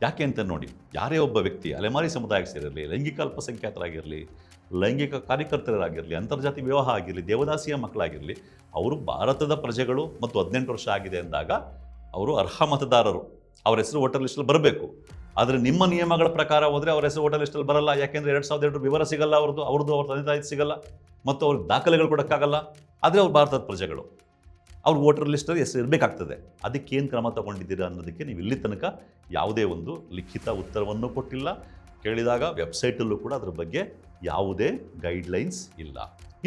ಯಾಕೆ ಅಂತ ನೋಡಿ, ಯಾರೇ ಒಬ್ಬ ವ್ಯಕ್ತಿ ಅಲೆಮಾರಿ ಸಮುದಾಯಕ್ಕೆ ಸೇರಿರಲಿ, ಲೈಂಗಿಕ ಅಲ್ಪಸಂಖ್ಯಾತರಾಗಿರಲಿ, ಲೈಂಗಿಕ ಕಾರ್ಯಕರ್ತರಾಗಿರಲಿ, ಅಂತರ್ಜಾತಿ ವಿವಾಹ ಆಗಿರಲಿ, ದೇವದಾಸಿಯ ಮಕ್ಕಳಾಗಿರಲಿ, ಅವರು ಭಾರತದ ಪ್ರಜೆಗಳು ಮತ್ತು 18 ವರ್ಷ ಆಗಿದೆ ಅಂದಾಗ ಅವರು ಅರ್ಹ ಮತದಾರರು, ಅವರ ಹೆಸರು ವೋಟರ್ ಲಿಸ್ಟಲ್ಲಿ ಬರಬೇಕು. ಆದರೆ ನಿಮ್ಮ ನಿಯಮಗಳ ಪ್ರಕಾರ ಹೋದರೆ ಅವರ ಹೆಸರು ವೋಟರ್ ಲಿಸ್ಟಲ್ಲಿ ಬರಲ್ಲ. ಯಾಕೆಂದರೆ 2002 ವಿವರ ಸಿಗಲ್ಲ, ಅವ್ರ ತಂದೆ ತಾಯಿ ಸಿಗಲ್ಲ ಮತ್ತು ಅವ್ರಿಗೆ ದಾಖಲೆಗಳು ಕೊಡೋಕ್ಕಾಗಲ್ಲ. ಆದರೆ ಅವ್ರು ಭಾರತದ ಪ್ರಜೆಗಳು, ಅವ್ರು ವೋಟರ್ ಲಿಸ್ಟಲ್ಲಿ ಹೆಸರು ಇರಬೇಕಾಗ್ತದೆ. ಅದಕ್ಕೇನು ಕ್ರಮ ತಗೊಂಡಿದ್ದೀರಾ ಅನ್ನೋದಕ್ಕೆ ನೀವು ಇಲ್ಲಿ ತನಕ ಯಾವುದೇ ಒಂದು ಲಿಖಿತ ಉತ್ತರವನ್ನು ಕೊಟ್ಟಿಲ್ಲ. ಕೇಳಿದಾಗ ವೆಬ್ಸೈಟಲ್ಲೂ ಕೂಡ ಅದ್ರ ಬಗ್ಗೆ ಯಾವುದೇ ಗೈಡ್ಲೈನ್ಸ್ ಇಲ್ಲ.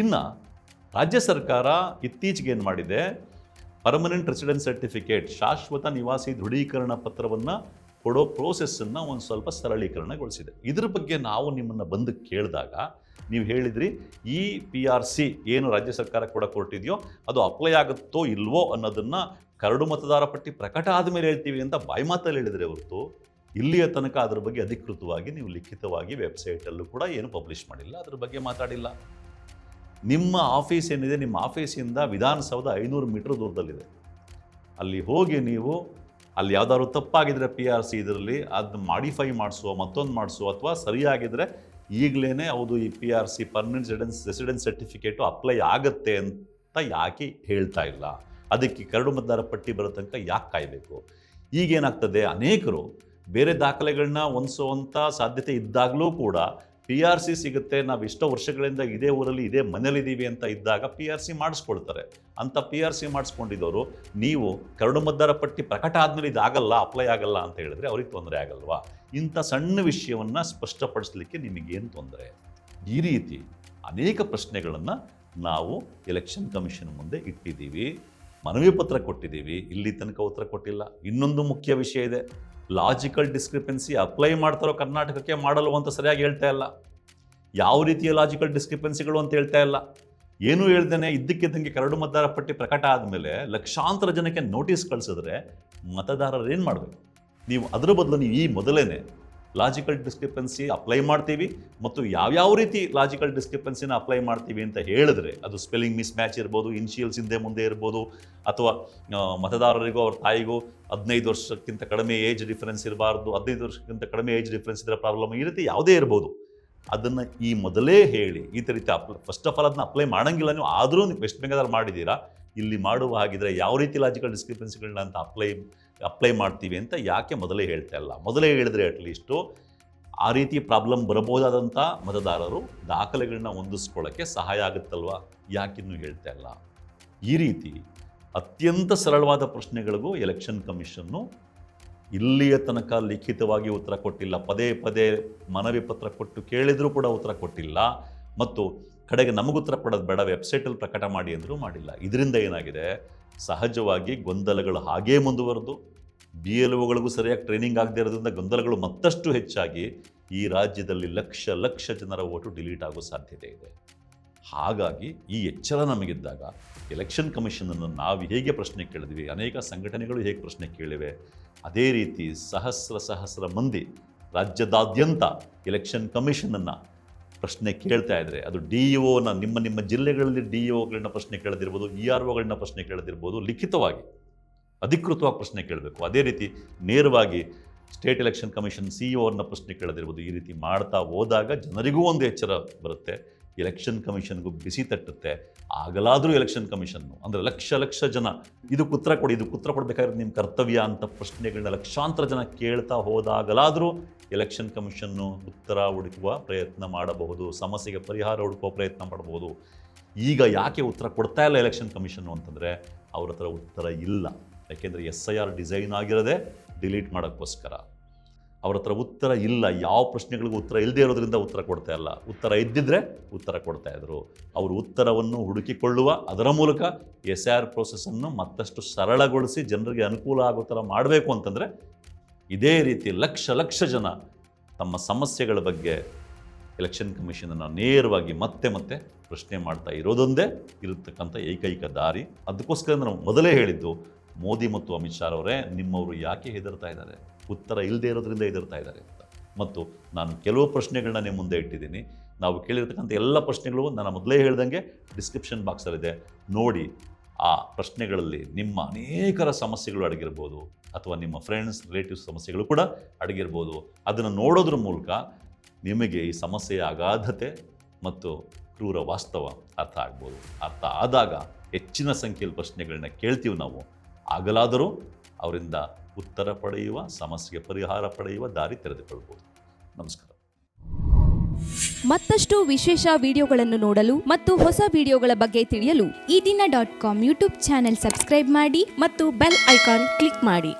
ಇನ್ನು ರಾಜ್ಯ ಸರ್ಕಾರ ಇತ್ತೀಚೆಗೆ ಏನು ಮಾಡಿದೆ, ಪರ್ಮನೆಂಟ್ ರೆಸಿಡೆನ್ಸ್ ಸರ್ಟಿಫಿಕೇಟ್, ಶಾಶ್ವತ ನಿವಾಸಿ ದೃಢೀಕರಣ ಪತ್ರವನ್ನು ಕೊಡೋ ಪ್ರೋಸೆಸ್ಸನ್ನು ಒಂದು ಸ್ವಲ್ಪ ಸರಳೀಕರಣಗೊಳಿಸಿದೆ. ಇದ್ರ ಬಗ್ಗೆ ನಾವು ನಿಮ್ಮನ್ನು ಬಂದು ಕೇಳಿದಾಗ ನೀವು ಹೇಳಿದ್ರಿ ಈ PRC ಏನು ರಾಜ್ಯ ಸರ್ಕಾರ ಕೂಡ ಕೊಟ್ಟಿದೆಯೋ ಅದು ಅಪ್ಲೈ ಆಗುತ್ತೋ ಇಲ್ವೋ ಅನ್ನೋದನ್ನು ಕರಡು ಮತದಾರ ಪಟ್ಟಿ ಪ್ರಕಟ ಆದಮೇಲೆ ಹೇಳ್ತೀವಿ ಅಂತ ಬಾಯ್ಮಾತಲ್ಲಿ ಹೇಳಿದರೆ ಹೊರತು ಇಲ್ಲಿಯ ತನಕ ಅದ್ರ ಬಗ್ಗೆ ಅಧಿಕೃತವಾಗಿ ನೀವು ಲಿಖಿತವಾಗಿ ವೆಬ್ಸೈಟಲ್ಲೂ ಕೂಡ ಏನು ಪಬ್ಲಿಷ್ ಮಾಡಿಲ್ಲ, ಅದ್ರ ಬಗ್ಗೆ ಮಾತಾಡಿಲ್ಲ. ನಿಮ್ಮ ಆಫೀಸ್ ಏನಿದೆ, ನಿಮ್ಮ ಆಫೀಸಿಂದ ವಿಧಾನಸೌಧ 500 ಮೀಟರ್ ದೂರದಲ್ಲಿದೆ. ಅಲ್ಲಿ ಹೋಗಿ ನೀವು ಅಲ್ಲಿ ಯಾವುದಾದ್ರು ತಪ್ಪಾಗಿದ್ದರೆ PRC ಇದರಲ್ಲಿ ಅದನ್ನ ಮಾಡಿಫೈ ಮಾಡಿಸೋ, ಮತ್ತೊಂದು ಮಾಡಿಸೋ, ಅಥವಾ ಸರಿಯಾಗಿದ್ದರೆ ಈಗಲೇ ಹೌದು ಈ PRC permanent residence certificate apply ಆಗುತ್ತೆ ಅಂತ ಯಾಕೆ ಹೇಳ್ತಾ ಇಲ್ಲ? ಅದಕ್ಕೆ ಕರಡು ಮತದಾರ ಪಟ್ಟಿ ಬರೋ ತನಕ ಯಾಕೆ ಕಾಯಬೇಕು? ಈಗೇನಾಗ್ತದೆ, ಅನೇಕರು ಬೇರೆ ದಾಖಲೆಗಳನ್ನ ಹೊಂದಿಸುವಂಥ ಸಾಧ್ಯತೆ ಇದ್ದಾಗಲೂ ಕೂಡ PRC ಸಿಗುತ್ತೆ, ನಾವು ಎಷ್ಟೋ ವರ್ಷಗಳಿಂದ ಇದೇ ಊರಲ್ಲಿ ಇದೇ ಮನೇಲಿದ್ದೀವಿ ಅಂತ ಇದ್ದಾಗ PRC ಮಾಡಿಸ್ಕೊಳ್ತಾರೆ. ಅಂಥ PRC ಮಾಡಿಸ್ಕೊಂಡಿದ್ದವರು ನೀವು ಕರಡು ಮತದಾರ ಪಟ್ಟಿ ಪ್ರಕಟ ಆದಮೇಲೆ ಇದಾಗಲ್ಲ, ಅಪ್ಲೈ ಆಗಲ್ಲ ಅಂತ ಹೇಳಿದ್ರೆ ಅವ್ರಿಗೆ ತೊಂದರೆ ಆಗಲ್ವಾ? ಇಂಥ ಸಣ್ಣ ವಿಷಯವನ್ನು ಸ್ಪಷ್ಟಪಡಿಸಲಿಕ್ಕೆ ನಿಮಗೇನು ತೊಂದರೆ? ಈ ರೀತಿ ಅನೇಕ ಪ್ರಶ್ನೆಗಳನ್ನು ನಾವು ಎಲೆಕ್ಷನ್ ಕಮಿಷನ್ ಮುಂದೆ ಇಟ್ಟಿದ್ದೀವಿ, ಮನವಿ ಪತ್ರ ಕೊಟ್ಟಿದ್ದೀವಿ, ಇಲ್ಲಿ ತನಕ ಉತ್ತರ ಕೊಟ್ಟಿಲ್ಲ. ಇನ್ನೊಂದು ಮುಖ್ಯ ವಿಷಯ ಇದೆ, ಲಾಜಿಕಲ್ ಡಿಸ್ಕ್ರಿಪೆನ್ಸಿ ಅಪ್ಲೈ ಮಾಡ್ತಾರೋ ಕರ್ನಾಟಕಕ್ಕೆ ಮಾಡಲು ಅಂತ ಸರಿಯಾಗಿ ಹೇಳ್ತಾ ಇಲ್ಲ. ಯಾವ ರೀತಿಯ ಲಾಜಿಕಲ್ ಡಿಸ್ಕ್ರಿಪೆನ್ಸಿಗಳು ಅಂತ ಹೇಳ್ತಾ ಇಲ್ಲ. ಏನೂ ಹೇಳ್ದೇನೆ ಇದ್ದಕ್ಕಿದ್ದಂಗೆ ಕರಡು ಮತದಾರ ಪಟ್ಟಿ ಪ್ರಕಟ ಆದಮೇಲೆ ಲಕ್ಷಾಂತರ ಜನಕ್ಕೆ ನೋಟಿಸ್ ಕಳಿಸಿದ್ರೆ ಮತದಾರರು ಏನು ಮಾಡಬೇಕು? ನೀವು ಅದರ ಬದಲು ನೀವು ಈ ಮೊದಲೇ ಲಾಜಿಕಲ್ ಡಿಸ್ಕ್ರಿಪೆನ್ಸಿ ಅಪ್ಲೈ ಮಾಡ್ತೀವಿ ಮತ್ತು ಯಾವ್ಯಾವ ರೀತಿ ಲಾಜಿಕಲ್ ಡಿಸ್ಕ್ರಿಪೆನ್ಸಿನ ಅಪ್ಲೈ ಮಾಡ್ತೀವಿ ಅಂತ ಹೇಳಿದ್ರೆ, ಅದು ಸ್ಪೆಲ್ಲಿಂಗ್ ಮಿಸ್ ಮ್ಯಾಚ್ ಇರ್ಬೋದು, ಇನಿಷಿಯಲ್ಸ್ ಹಿಂದೆ ಮುಂದೆ ಇರ್ಬೋದು, ಅಥವಾ ಮತದಾರರಿಗೂ ಅವ್ರ ತಾಯಿಗೂ 15 ವರ್ಷಕ್ಕಿಂತ ಕಡಿಮೆ ಏಜ್ ಡಿಫರೆನ್ಸ್ ಇರಬಾರ್ದು, 15 ವರ್ಷಕ್ಕಿಂತ ಕಡಿಮೆ ಏಜ್ ಡಿಫರೆನ್ಸ್ ಇರೋ ಪ್ರಾಬ್ಲಮ್, ಈ ರೀತಿ ಯಾವುದೇ ಇರ್ಬೋದು. ಅದನ್ನು ಈ ಮೊದಲೇ ಹೇಳಿ, ಈ ರೀತಿ ಫಸ್ಟ್ ಆಫ್ ಆಲ್ ಅದನ್ನ ಅಪ್ಲೈ ಮಾಡೋಂಗಿಲ್ಲ ನೀವು, ಆದರೂ ವೆಸ್ಟ್ ಬೆಂಗಾಲ್ ಮಾಡಿದ್ದೀರಾ, ಇಲ್ಲಿ ಮಾಡುವ ಹಾಗಿದ್ರೆ ಯಾವ ರೀತಿ ಲಾಜಿಕಲ್ ಡಿಸ್ಕ್ರಿಪೆನ್ಸಿಗಳನ್ನ ಅಂತ ಅಪ್ಲೈ ಮಾಡ್ತೀವಿ ಅಂತ ಯಾಕೆ ಮೊದಲೇ ಹೇಳ್ತಾ ಇಲ್ಲ? ಮೊದಲೇ ಹೇಳಿದ್ರೆ ಅಟ್ಲೀಸ್ಟು ಆ ರೀತಿ ಪ್ರಾಬ್ಲಮ್ ಬರಬಹುದಾದಂಥ ಮತದಾರರು ದಾಖಲೆಗಳನ್ನ ಹೊಂದಿಸ್ಕೊಳ್ಳೋಕ್ಕೆ ಸಹಾಯ ಆಗುತ್ತಲ್ವ? ಯಾಕಿನ್ನೂ ಹೇಳ್ತಾ ಇಲ್ಲ? ಈ ರೀತಿ ಅತ್ಯಂತ ಸರಳವಾದ ಪ್ರಶ್ನೆಗಳಿಗೂ ಎಲೆಕ್ಷನ್ ಕಮಿಷನ್ನು ಇಲ್ಲಿಯ ತನಕ ಲಿಖಿತವಾಗಿ ಉತ್ತರ ಕೊಟ್ಟಿಲ್ಲ. ಪದೇ ಪದೇ ಮನವಿ ಪತ್ರ ಕೊಟ್ಟು ಕೇಳಿದರೂ ಕೂಡ ಉತ್ತರ ಕೊಟ್ಟಿಲ್ಲ. ಮತ್ತು ಕಡೆಗೆ ನಮಗೆ ಉತ್ತರ ಕೊಡೋದು ಬೇಡ, ವೆಬ್ಸೈಟಲ್ಲಿ ಪ್ರಕಟ ಮಾಡಿ ಅಂದರೂ ಮಾಡಿಲ್ಲ. ಇದರಿಂದ ಏನಾಗಿದೆ, ಸಹಜವಾಗಿ ಗೊಂದಲಗಳು ಹಾಗೇ ಮುಂದುವರೆದು BLOಗಳಿಗೂ ಸರಿಯಾಗಿ ಟ್ರೈನಿಂಗ್ ಆಗದೇ ಇರೋದ್ರಿಂದ ಗೊಂದಲಗಳು ಮತ್ತಷ್ಟು ಹೆಚ್ಚಾಗಿ ಈ ರಾಜ್ಯದಲ್ಲಿ ಲಕ್ಷ ಜನರ ಓಟು ಡಿಲೀಟ್ ಆಗೋ ಸಾಧ್ಯತೆ ಇದೆ. ಹಾಗಾಗಿ ಈ ಎಚ್ಚರ ನಮಗಿದ್ದಾಗ ಎಲೆಕ್ಷನ್ ಕಮಿಷನನ್ನು ನಾವು ಹೇಗೆ ಪ್ರಶ್ನೆ ಕೇಳಿದ್ವಿ, ಅನೇಕ ಸಂಘಟನೆಗಳು ಹೇಗೆ ಪ್ರಶ್ನೆ ಕೇಳಿವೆ, ಅದೇ ರೀತಿ ಸಹಸ್ರ ಮಂದಿ ರಾಜ್ಯದಾದ್ಯಂತ ಎಲೆಕ್ಷನ್ ಕಮಿಷನನ್ನು ಪ್ರಶ್ನೆ ಕೇಳ್ತಾ ಇದ್ದರೆ, ಅದು DEOನ ನಿಮ್ಮ ಜಿಲ್ಲೆಗಳಲ್ಲಿ DEOಗಳನ್ನ ಪ್ರಶ್ನೆ ಕೇಳದಿರ್ಬೋದು, EROಗಳನ್ನ ಪ್ರಶ್ನೆ ಕೇಳದಿರ್ಬೋದು, ಲಿಖಿತವಾಗಿ ಅಧಿಕೃತವಾಗಿ ಪ್ರಶ್ನೆ ಕೇಳಬೇಕು. ಅದೇ ರೀತಿ ನೇರವಾಗಿ ಸ್ಟೇಟ್ ಎಲೆಕ್ಷನ್ ಕಮಿಷನ್ CEO ಪ್ರಶ್ನೆ ಕೇಳದಿರ್ಬೋದು. ಈ ರೀತಿ ಮಾಡ್ತಾ ಹೋದಾಗ ಜನರಿಗೂ ಒಂದು ಎಚ್ಚರ ಬರುತ್ತೆ, ಎಲೆಕ್ಷನ್ ಕಮಿಷನ್ಗೂ ಬಿಸಿ ತಟ್ಟುತ್ತೆ. ಆಗಲಾದರೂ ಎಲೆಕ್ಷನ್ ಕಮಿಷನ್ನು ಅಂದರೆ ಲಕ್ಷ ಜನ ಇದಕ್ಕೆ ಉತ್ತರ ಕೊಡಬೇಕಾದ್ರೆ ನಿಮ್ಮ ಕರ್ತವ್ಯ ಅಂತ ಪ್ರಶ್ನೆಗಳನ್ನ ಲಕ್ಷಾಂತರ ಜನ ಕೇಳ್ತಾ ಹೋದಾಗಲಾದರೂ ಎಲೆಕ್ಷನ್ ಕಮಿಷನ್ನು ಉತ್ತರ ಹುಡುಕುವ ಪ್ರಯತ್ನ ಮಾಡಬಹುದು, ಸಮಸ್ಯೆಗೆ ಪರಿಹಾರ ಹುಡುಕುವ ಪ್ರಯತ್ನ ಮಾಡಬಹುದು. ಈಗ ಯಾಕೆ ಉತ್ತರ ಕೊಡ್ತಾ ಇಲ್ಲ ಎಲೆಕ್ಷನ್ ಕಮಿಷನ್ನು ಅಂತಂದರೆ ಅವ್ರ ಹತ್ರ ಉತ್ತರ ಇಲ್ಲ. ಯಾಕೆಂದರೆ SIR ಡಿಸೈನ್ ಆಗಿರೋದೇ ಡಿಲೀಟ್ ಮಾಡೋಕ್ಕೋಸ್ಕರ. ಅವ್ರ ಹತ್ರ ಉತ್ತರ ಇಲ್ಲ. ಯಾವ ಪ್ರಶ್ನೆಗಳಿಗೂ ಉತ್ತರ ಇಲ್ಲದೆ ಇರೋದ್ರಿಂದ ಉತ್ತರ ಕೊಡ್ತಾ ಇಲ್ಲ. ಉತ್ತರ ಇದ್ದಿದ್ರೆ ಉತ್ತರ ಕೊಡ್ತಾಯಿದ್ರು. ಅವರು ಉತ್ತರವನ್ನು ಹುಡುಕಿಕೊಳ್ಳುವ ಅದರ ಮೂಲಕ SIR ಪ್ರೋಸೆಸ್ಸನ್ನು ಮತ್ತಷ್ಟು ಸರಳಗೊಳಿಸಿ ಜನರಿಗೆ ಅನುಕೂಲ ಆಗೋ ಥರ ಮಾಡಬೇಕು ಅಂತಂದರೆ ಇದೇ ರೀತಿ ಲಕ್ಷ ಜನ ತಮ್ಮ ಸಮಸ್ಯೆಗಳ ಬಗ್ಗೆ ಎಲೆಕ್ಷನ್ ಕಮಿಷನನ್ನು ನೇರವಾಗಿ ಮತ್ತೆ ಪ್ರಶ್ನೆ ಮಾಡ್ತಾ ಇರೋದೊಂದೇ ಇರತಕ್ಕಂಥ ಏಕೈಕ ದಾರಿ. ಅದಕ್ಕೋಸ್ಕರ ನಾವು ಮೊದಲೇ ಹೇಳಿದ್ದು, ಮೋದಿ ಮತ್ತು ಅಮಿತ್ ಶಾ ಅವರೇ, ನಿಮ್ಮವರು ಯಾಕೆ ಹೆದರ್ತಾ ಇದ್ದಾರೆ? ಉತ್ತರ ಇಲ್ಲದೆ ಇರೋದ್ರಿಂದ ಹೆದರ್ತಾ ಇದ್ದಾರೆ ಅಂತ. ಮತ್ತು ನಾನು ಕೆಲವು ಪ್ರಶ್ನೆಗಳನ್ನ ನಿಮ್ಮ ಮುಂದೆ ಇಟ್ಟಿದ್ದೀನಿ. ನಾವು ಕೇಳಿರ್ತಕ್ಕಂಥ ಎಲ್ಲ ಪ್ರಶ್ನೆಗಳು ನಾನು ಮೊದಲೇ ಹೇಳ್ದಂಗೆ ಡಿಸ್ಕ್ರಿಪ್ಷನ್ ಬಾಕ್ಸಲ್ಲಿದೆ, ನೋಡಿ. ಆ ಪ್ರಶ್ನೆಗಳಲ್ಲಿ ನಿಮ್ಮ ಅನೇಕರ ಸಮಸ್ಯೆಗಳು ಅಡಗಿರ್ಬೋದು, ಅಥವಾ ನಿಮ್ಮ ಫ್ರೆಂಡ್ಸ್ ರಿಲೇಟಿವ್ಸ್ ಸಮಸ್ಯೆಗಳು ಕೂಡ ಅಡಗಿರ್ಬೋದು. ಅದನ್ನು ನೋಡೋದ್ರ ಮೂಲಕ ನಿಮಗೆ ಈ ಸಮಸ್ಯೆಯ ಅಗಾಧತೆ ಮತ್ತು ಕ್ರೂರ ವಾಸ್ತವ ಅರ್ಥ ಆಗ್ಬೋದು. ಅರ್ಥ ಆದಾಗ ಹೆಚ್ಚಿನ ಸಂಖ್ಯೆಯಲ್ಲಿ ಪ್ರಶ್ನೆಗಳನ್ನ ಕೇಳ್ತೀವಿ ನಾವು. ಆಗಲಾದರೂ ಅವರಿಂದ ಉತ್ತರ ಪಡೆಯುವ, ಸಮಸ್ಯೆಗೆ ಪರಿಹಾರ ಪಡೆಯುವ ದಾರಿ ತೆರೆದುಕೊಳ್ಬೋದು. ನಮಸ್ಕಾರ.
ಮತ್ತಷ್ಟು ವಿಶೇಷ ವಿಡಿಯೋಗಳನ್ನು ನೋಡಲು ಮತ್ತು ಹೊಸ ವಿಡಿಯೋಗಳ ಬಗ್ಗೆ ತಿಳಿಯಲು
ಈ ದಿನ .com ಯೂಟ್ಯೂಬ್ ಚಾನೆಲ್ ಸಬ್ಸ್ಕ್ರೈಬ್ ಮಾಡಿ
ಮತ್ತು ಬೆಲ್ ಐಕಾನ್ ಕ್ಲಿಕ್ ಮಾಡಿ.